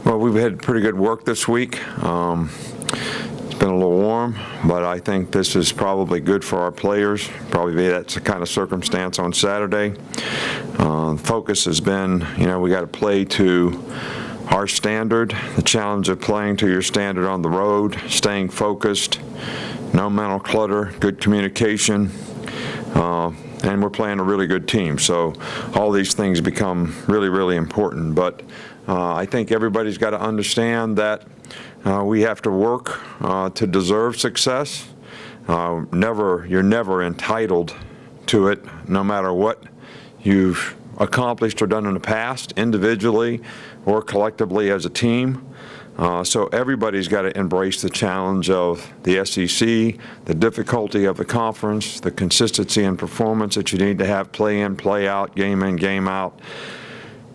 Well, we've had pretty good work this week. It's been a little warm, but I think this is probably good for our players. Probably that's the kind of circumstance on Saturday. Focus has been, we got to play to our standard, the challenge of playing to your standard on the road, staying focused, no mental clutter, good communication, and we're playing a really good team. So all these things become really, really important. But I think everybody's got to understand that we have to work to deserve success. You're never entitled to it, no matter what you've accomplished or done in the past, individually or collectively as a team. So everybody's got to embrace the challenge of the SEC, the difficulty of the conference, the consistency and performance that you need to have play in, play out, game in, game out.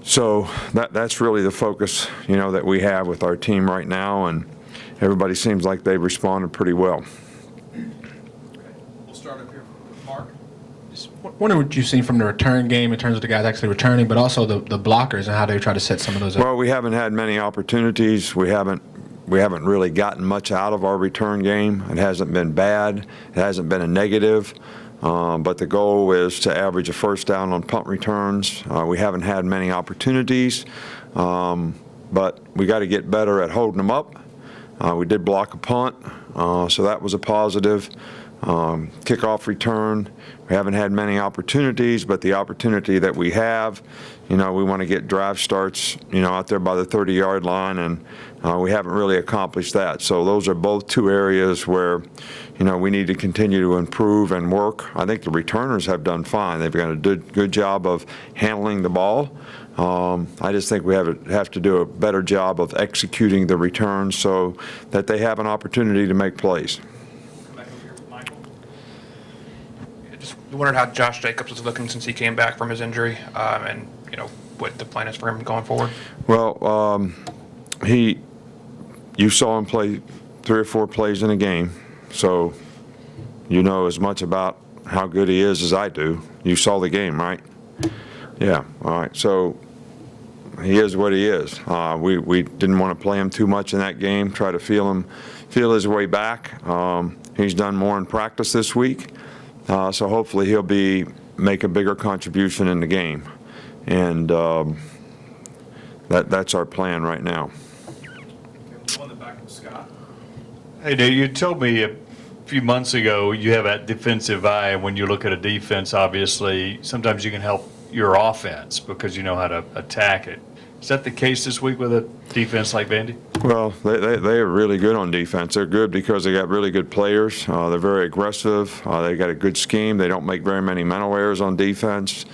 So that's really the focus, that we have with our team right now, and everybody seems like they've responded pretty well. We'll start up here with Mark. Just wondering what you've seen from the return game in terms of the guys actually returning, but also the blockers and how they try to set some of those up. Well, we haven't had many opportunities. We haven't really gotten much out of our return game. It hasn't been bad. It hasn't been a negative. But the goal is to average a first down on punt returns. We haven't had many opportunities, but we got to get better at holding them up. We did block a punt, so that was a positive. Kickoff return, we haven't had many opportunities, but the opportunity that we have, we want to get drive starts, out there by the 30-yard line, and we haven't really accomplished that. So those are both two areas where, we need to continue to improve and work. I think the returners have done fine. They've done a good job of handling the ball. I just think we have to do a better job of executing the returns so that they have an opportunity to make plays. Just wondered how Josh Jacobs was looking since he came back from his injury, and what the plan is for him going forward. Well, you saw him play 3 or 4 plays in a game, so you know as much about how good he is as I do. You saw the game, right? Yeah. All right. So he is what he is. We didn't want to play him too much in that game. Try to feel his way back. He's done more in practice this week. So hopefully he'll make a bigger contribution in the game, and that's our plan right now. On the back of Scott. Hey, Dave, you told me a few months ago you have that defensive eye. When you look at a defense, obviously, sometimes you can help your offense because you know how to attack it. Is that the case this week with a defense like Vandy? Well, they are really good on defense. They're good because they got really good players. They're very aggressive. They got a good scheme. They don't make very many mental errors on defense.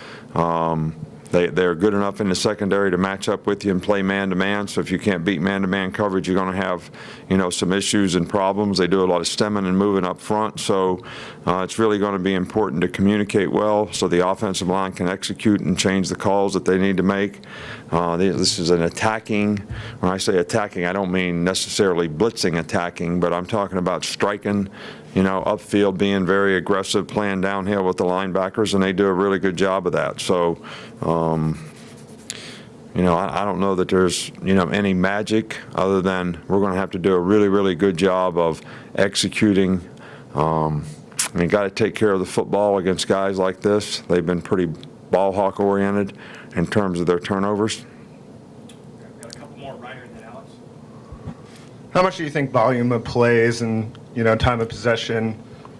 They're good enough in the secondary to match up with you and play man-to-man. So if you can't beat man-to-man coverage, you're going to have, some issues and problems. They do a lot of stemming and moving up front. So it's really going to be important to communicate well so the offensive line can execute and change the calls that they need to make. This is an attacking. When I say attacking, I don't mean necessarily blitzing attacking, but I'm talking about striking, upfield, being very aggressive, playing downhill with the linebackers, and they do a really good job of that. So, I don't know that there's, any magic other than we're going to have to do a really, really good job of executing. Got to take care of the football against guys like this. They've been pretty ball hawk oriented in terms of their turnovers. Got a couple more right here than Alex. How much do you think volume of plays and time of possession,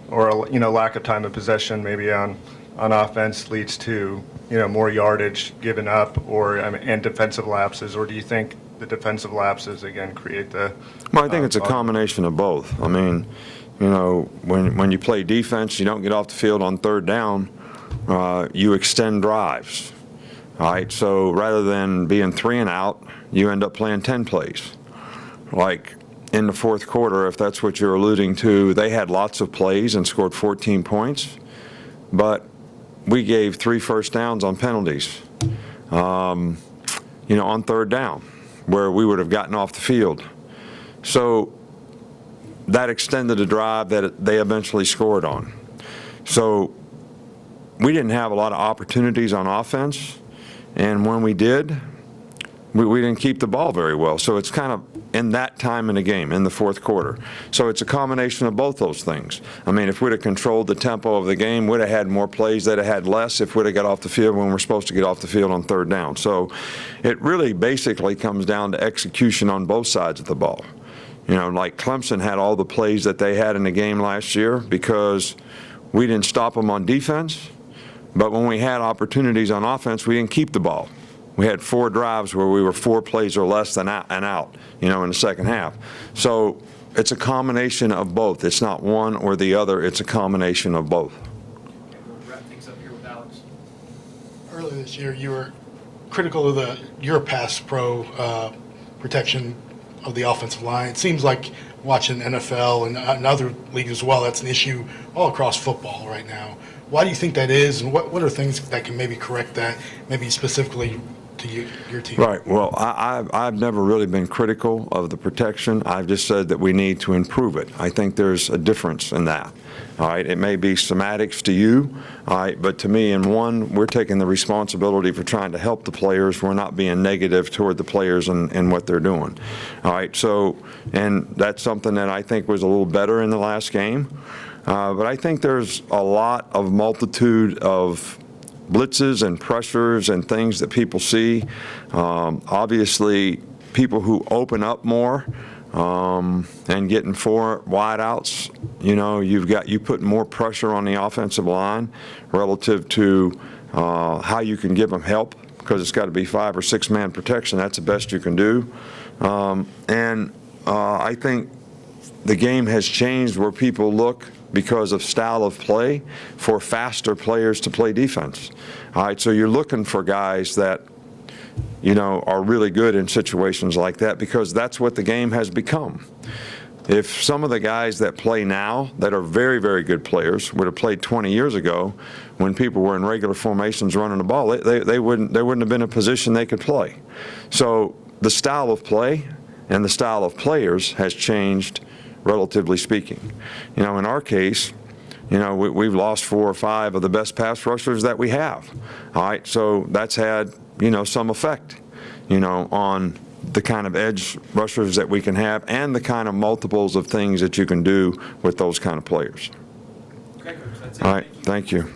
or lack of time of possession maybe on offense leads to more yardage given up and defensive lapses, or do you think the defensive lapses again create the? Well, I think it's a combination of both. I mean, when you play defense, you don't get off the field on third down. You extend drives. All right, so rather than being 3 and out, you end up playing 10 plays. Like in the fourth quarter, if that's what you're alluding to, they had lots of plays and scored 14 points, but we gave 3 first downs on penalties, on third down, where we would have gotten off the field. So that extended a drive that they eventually scored on. So we didn't have a lot of opportunities on offense, and when we did, we didn't keep the ball very well. So it's kind of in that time in the game, in the fourth quarter. So it's a combination of both those things. I mean, if we'd have controlled the tempo of the game, we'd have had more plays, they'd have had less if we'd have got off the field when we're supposed to get off the field on third down. So it really basically comes down to execution on both sides of the ball. You know, like Clemson had all the plays that they had in the game last year because we didn't stop them on defense, but when we had opportunities on offense, we didn't keep the ball. We had 4 drives where we were 4 plays or less than out, you know, in the second half. So it's a combination of both. It's not one or the other. It's a combination of both. We'll wrap things up here with Alex. Earlier this year, you were critical of your pass pro protection of the offensive line. It seems like watching NFL and other leagues as well, that's an issue all across football right now. Why do you think that is, and what are things that can maybe correct that, maybe specifically to your team? Right. Well, I've never really been critical of the protection. I've just said that we need to improve it. I think there's a difference in that. All right. It may be semantics to you, all right, but to me, in one, we're taking the responsibility for trying to help the players. We're not being negative toward the players and what they're doing. All right. So, and that's something that I think was a little better in the last game. But I think there's a lot of multitude of blitzes and pressures and things that people see. Obviously, people who open up more and getting 4 wideouts, you know, you put more pressure on the offensive line relative to how you can give them help, because it's got to be 5 or 6 man protection. That's the best you can do. I think the game has changed where people look, because of style of play, for faster players to play defense. All right, so you're looking for guys that, you know, are really good in situations like that, because that's what the game has become. If some of the guys that play now that are very, very good players would have played 20 years ago, when people were in regular formations running the ball, they wouldn't have been in a position they could play. So the style of play and the style of players has changed, relatively speaking. You know, in our case, you know, we've lost 4 or 5 of the best pass rushers that we have. All right, so that's had, you know, some effect, you know, on the kind of edge rushers that we can have and the kind of multiples of things that you can do with those kind of players. Okay, Coach, that's it. All right, thank you.